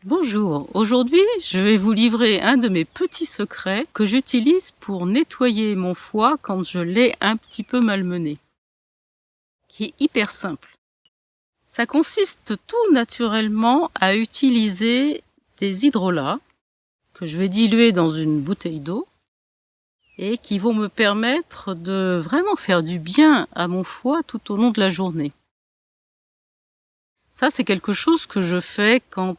Bonjour, aujourd'hui je vais vous livrer un de mes petits secrets que j'utilise pour nettoyer mon foie quand je l'ai un petit peu malmené, qui est hyper simple. Ça consiste tout naturellement à utiliser des hydrolats que je vais diluer dans une bouteille d'eau et qui vont me permettre de vraiment faire du bien à mon foie tout au long de la journée. Ça, c'est quelque chose que je fais quand,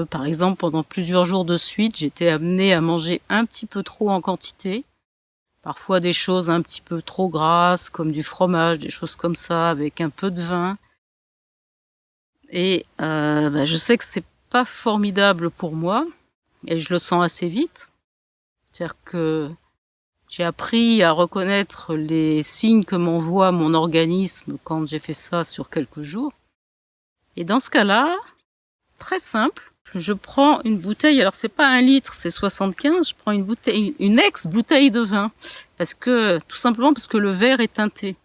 par exemple, pendant plusieurs jours de suite, j'étais amenée à manger un petit peu trop en quantité. Parfois des choses un petit peu trop grasses, comme du fromage, des choses comme ça, avec un peu de vin. Et je sais que c'est pas formidable pour moi, et je le sens assez vite. C'est-à-dire que j'ai appris à reconnaître les signes que m'envoie mon organisme quand j'ai fait ça sur quelques jours. Et dans ce cas-là, très simple, je prends une bouteille, alors c'est pas 1 litre, c'est 75, je prends une ex-bouteille de vin, tout simplement parce que le verre est teinté,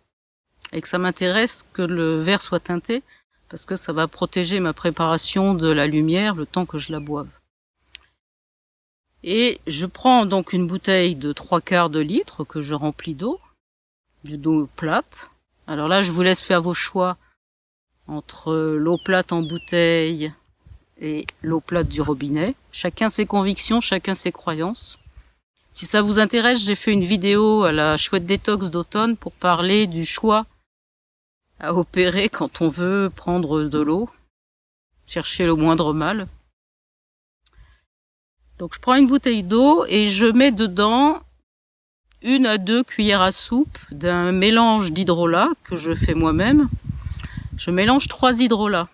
et que ça m'intéresse que le verre soit teinté, parce que ça va protéger ma préparation de la lumière le temps que je la boive. Et je prends donc une bouteille de 3/4 de litre que je remplis d'eau plate. Alors là, je vous laisse faire vos choix entre l'eau plate en bouteille et l'eau plate du robinet. Chacun ses convictions, chacun ses croyances. Si ça vous intéresse, j'ai fait une vidéo à la Chouette Détox d'automne pour parler du choix à opérer quand on veut prendre de l'eau, chercher le moindre mal. Donc je prends une bouteille d'eau et je mets dedans 1 à 2 cuillères à soupe d'un mélange d'hydrolat que je fais moi-même. Je mélange 3 hydrolats.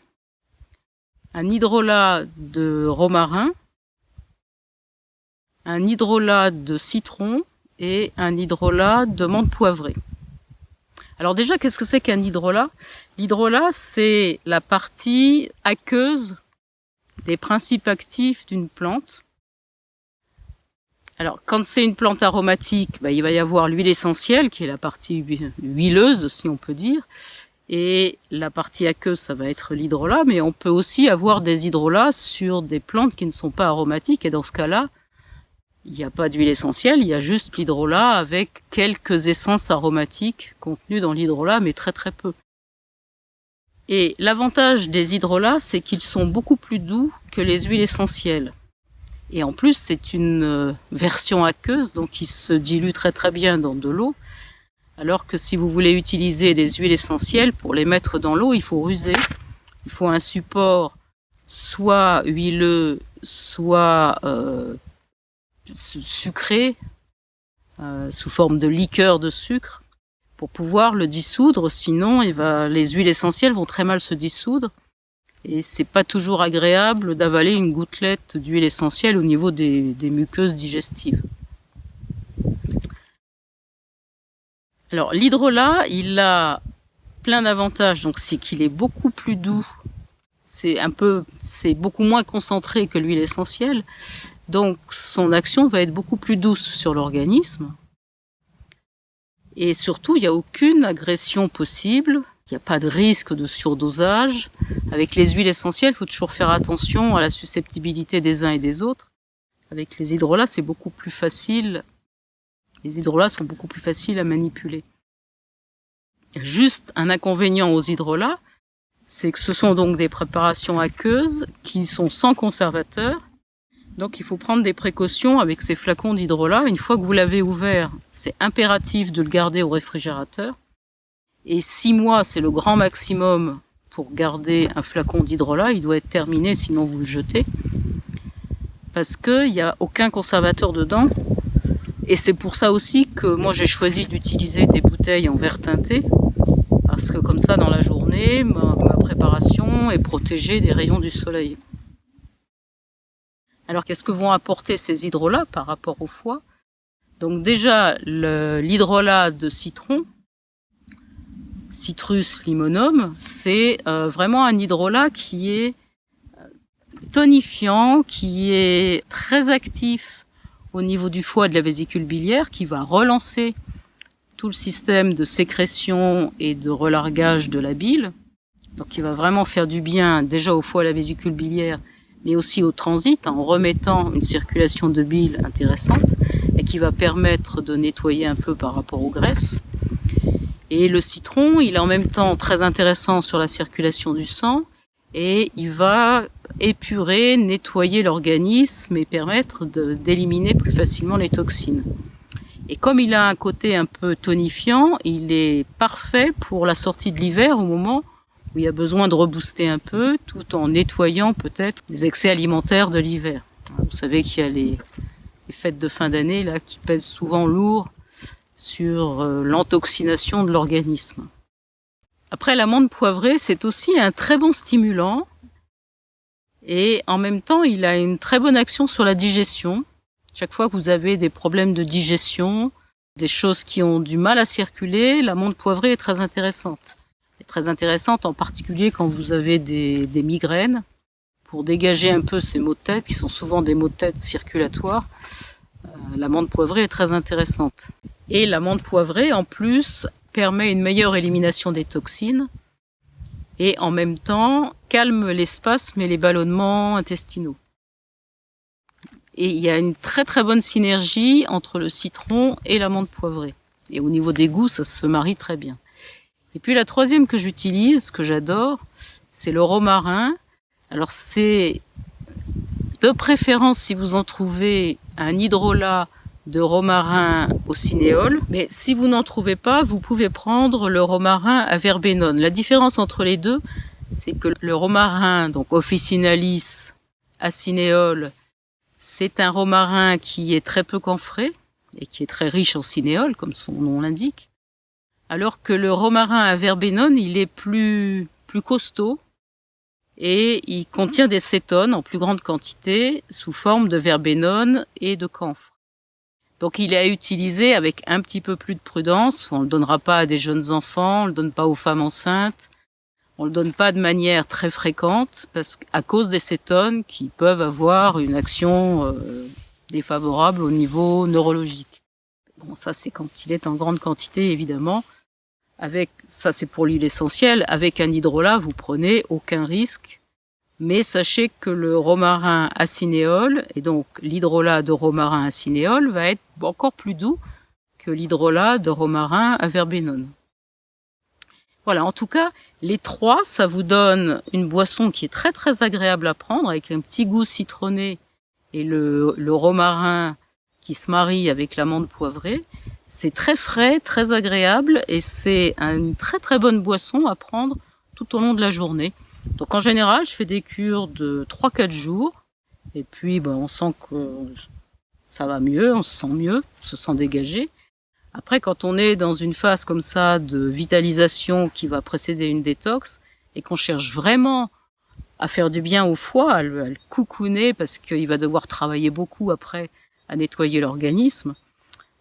Un hydrolat de romarin, un hydrolat de citron et un hydrolat de menthe poivrée. Alors déjà, qu'est-ce que c'est qu'un hydrolat ? L'hydrolat, c'est la partie aqueuse des principes actifs d'une plante. Alors, quand c'est une plante aromatique, il va y avoir l'huile essentielle, qui est la partie huileuse, si on peut dire. Et la partie aqueuse, ça va être l'hydrolat, mais on peut aussi avoir des hydrolats sur des plantes qui ne sont pas aromatiques, et dans ce cas-là, il n'y a pas d'huile essentielle, il y a juste l'hydrolat avec quelques essences aromatiques contenues dans l'hydrolat, mais très très peu. Et l'avantage des hydrolats, c'est qu'ils sont beaucoup plus doux que les huiles essentielles. Et en plus, c'est une version aqueuse, donc il se dilue très très bien dans de l'eau. Alors que si vous voulez utiliser des huiles essentielles, pour les mettre dans l'eau, il faut ruser. Il faut un support soit huileux, soit sucré, sous forme de liqueur de sucre, pour pouvoir le dissoudre. Sinon, les huiles essentielles vont très mal se dissoudre. Et c'est pas toujours agréable d'avaler une gouttelette d'huile essentielle au niveau des muqueuses digestives. Alors, l'hydrolat, il a plein d'avantages. Donc, c'est qu'il est beaucoup plus doux. C'est beaucoup moins concentré que l'huile essentielle. Donc, son action va être beaucoup plus douce sur l'organisme. Et surtout, il n'y a aucune agression possible. Il n'y a pas de risque de surdosage. Avec les huiles essentielles, il faut toujours faire attention à la susceptibilité des uns et des autres. Avec les hydrolats, c'est beaucoup plus facile. Les hydrolats sont beaucoup plus faciles à manipuler. Il y a juste un inconvénient aux hydrolats, c'est que ce sont donc des préparations aqueuses qui sont sans conservateur. Donc il faut prendre des précautions avec ces flacons d'hydrolat. Une fois que vous l'avez ouvert, c'est impératif de le garder au réfrigérateur. Et 6 mois, c'est le grand maximum pour garder un flacon d'hydrolat. Il doit être terminé, sinon vous le jetez. Parce qu'il n'y a aucun conservateur dedans. Et c'est pour ça aussi que moi j'ai choisi d'utiliser des bouteilles en verre teinté, parce que comme ça dans la journée, ma préparation est protégée des rayons du soleil. Alors qu'est-ce que vont apporter ces hydrolats par rapport au foie ? Donc déjà l'hydrolat de citron, Citrus limonum, c'est vraiment un hydrolat qui est tonifiant, qui est très actif au niveau du foie et de la vésicule biliaire, qui va relancer tout le système de sécrétion et de relargage de la bile. Donc il va vraiment faire du bien déjà au foie et à la vésicule biliaire, mais aussi au transit, en remettant une circulation de bile intéressante et qui va permettre de nettoyer un peu par rapport aux graisses. Et le citron, il est en même temps très intéressant sur la circulation du sang et il va épurer, nettoyer l'organisme et permettre d'éliminer plus facilement les toxines. Et comme il a un côté un peu tonifiant, il est parfait pour la sortie de l'hiver au moment où il y a besoin de rebooster un peu tout en nettoyant peut-être les excès alimentaires de l'hiver. Vous savez qu'il y a les fêtes de fin d'année là qui pèsent souvent lourd sur l'entoxination de l'organisme. Après, l'amande poivrée, c'est aussi un très bon stimulant et en même temps, il a une très bonne action sur la digestion. Chaque fois que vous avez des problèmes de digestion, des choses qui ont du mal à circuler, l'amande poivrée est très intéressante. Elle est très intéressante en particulier quand vous avez des migraines, pour dégager un peu ces maux de tête, qui sont souvent des maux de tête circulatoires. L'amande poivrée est très intéressante. Et l'amande poivrée, en plus, permet une meilleure élimination des toxines et en même temps calme les spasmes et les ballonnements intestinaux. Et il y a une très très bonne synergie entre le citron et l'amande poivrée. Et au niveau des goûts, ça se marie très bien. Et puis la troisième que j'utilise, que j'adore, c'est le romarin. Alors c'est de préférence, si vous en trouvez, un hydrolat de romarin au cinéole. Mais si vous n'en trouvez pas, vous pouvez prendre le romarin à verbenone. La différence entre les deux, c'est que le romarin, donc officinalis acinéole, c'est un romarin qui est très peu camphré et qui est très riche en cinéole, comme son nom l'indique. Alors que le romarin à verbenone, il est plus costaud et il contient des cétones en plus grande quantité sous forme de verbenone et de camphre. Donc il est à utiliser avec un petit peu plus de prudence. On le donnera pas à des jeunes enfants, on le donne pas aux femmes enceintes. On le donne pas de manière très fréquente parce qu'à cause des cétones qui peuvent avoir une action défavorable au niveau neurologique. Bon, ça c'est quand il est en grande quantité évidemment. Avec ça c'est pour l'huile essentielle. Avec un hydrolat, vous prenez aucun risque. Mais sachez que le romarin acinéole et donc l'hydrolat de romarin acinéole va être encore plus doux que l'hydrolat de romarin à verbenone. Voilà, en tout cas, les trois, ça vous donne une boisson qui est très très agréable à prendre, avec un petit goût citronné et le romarin qui se marie avec l'amande poivrée. C'est très frais, très agréable et c'est une très très bonne boisson à prendre tout au long de la journée. Donc en général, je fais des cures de 3-4 jours et puis on sent que ça va mieux, on se sent mieux, on se sent dégagé. Après, quand on est dans une phase comme ça de vitalisation qui va précéder une détox et qu'on cherche vraiment à faire du bien au foie, à le coucouner parce qu'il va devoir travailler beaucoup après à nettoyer l'organisme,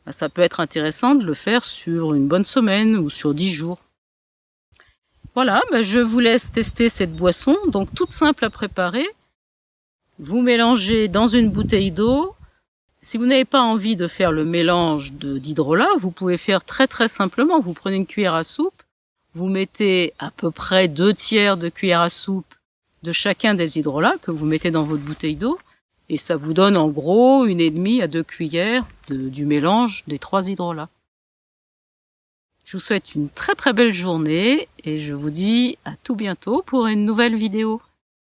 ça peut être intéressant de le faire sur une bonne semaine ou sur 10 jours. Voilà, je vous laisse tester cette boisson, donc toute simple à préparer. Vous mélangez dans une bouteille d'eau. Si vous n'avez pas envie de faire le mélange d'hydrolat, vous pouvez faire très très simplement. Vous prenez une cuillère à soupe, vous mettez à peu près 2/3 de cuillère à soupe de chacun des hydrolats que vous mettez dans votre bouteille d'eau, et ça vous donne en gros 1,5 à 2 cuillères du mélange des 3 hydrolats. Je vous souhaite une très très belle journée et je vous dis à tout bientôt pour une nouvelle vidéo.